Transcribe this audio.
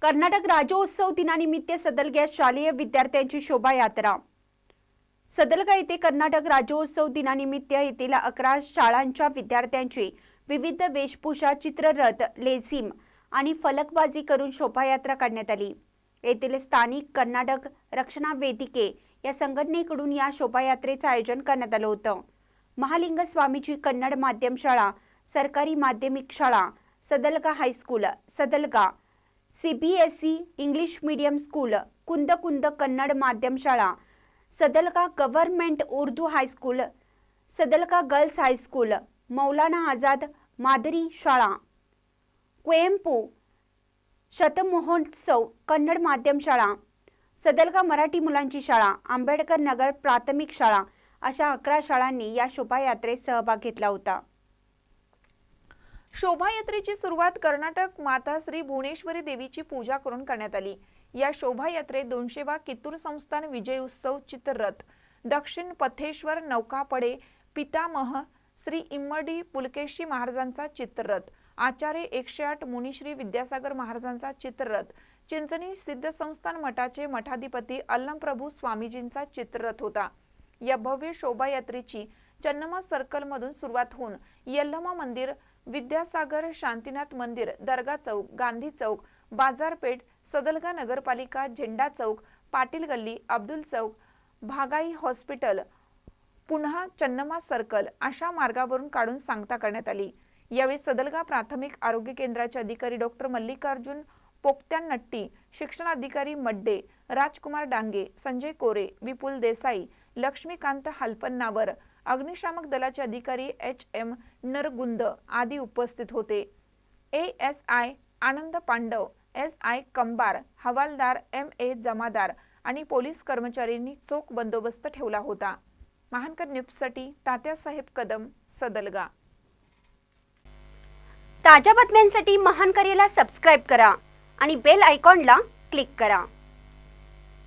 कर्नाटक राज्योत्सव दिनानिमित्त सदलगा शालेय विद्यार्थ्यांची शोभायात्रा। सदलगा येथे कर्नाटक राज्योत्सव दिनानिमित्त येथील 11 शाळांच्या विद्यार्थ्यांची विविध वेशभूषा, चित्ररथ, लेझिम आणि फलकबाजी करून शोभायात्रा काढण्यात आली। येथील स्थानिक कर्नाटक रक्षणा वेदिके या संघटनेकडून या शोभायात्रेचे आयोजन करण्यात आले होते। महालिंग स्वामीजी कन्नड माध्यम शाळा, सरकारी माध्यमिक शाळा, Sadalga high school, Sadalga CBSE English medium school, कुंद कुंद कन्नड माध्यम शाळा, Sadalga government Urdu high school, Sadalga girls high school, Maulana Azad मादरी शाळा, कुवेंपू शतमहोत्सव कन्नड माध्यम शाळा, सदलगा मराठी मुलांची शाळा, आंबेडकर नगर प्राथमिक शाळा अशा 11 शाळांनी या शोभायात्रेत सहभाग घेतला होता। शोभायात्रेची सुरुवात कर्नाटक माता श्री भुवनेश्वरी देवीची पूजा करून करण्यात आली। या शोभायात्रेत 200 वा कित्तूर संस्थान विजय उत्सव चित्ररथ, दक्षिण पथेश्वर नौकापडे पितामह श्री इम्मडी पुलकेशी महाराजांचा चित्ररथ, आचार्य 108 मुनिश्री विद्यासागर महाराजांचा चित्ररथ, चिंचणी सिद्ध संस्थान मठाचे मठाधिपती अल्लमप्रभू स्वामीजींचा चित्ररथ होता। या भव्य शोभायात्रेची चन्नम्मा सर्कल मधून सुरुवात होऊन यल्लम्मा मंदिर, विद्यासागर शांतीनाथ मंदिर, दर्गा चौक, गांधी चौक, बाजारपेठ, सदलगा नगरपालिका, झेंडा चौक, पाटील गल्ली, अब्दुल चौक, भागाई हॉस्पिटल, पुन्हा चन्नम्मा सर्कल अशा मार्गावरून काढून सांगता करण्यात आली। यावेळी सदलगा प्राथमिक आरोग्य केंद्राचे अधिकारी डॉक्टर मल्लिकार्जुन पोक्त्यानट्टी, शिक्षण अधिकारी मड्डे, राजकुमार डांगे, संजय कोरे, विपुल देसाई, लक्ष्मीकांत हलपन्नावर, अग्निशामक दलाचे अधिकारी HM नरगुंद आदी उपस्थित होते। ASI आनंद पांडव, SI कंबार, हवालदार MA जमादार आणि पोलीस कर्मचाऱ्यांनी चोख बंदोबस्त ठेवला होता। महानकर न्यूजसाठी तात्यासाहेब कदम, सदलगा। ताज्या बातम्यांसाठी महानकरेला सबस्क्राइब करा आणि बेल आयकॉनला क्लिक करा।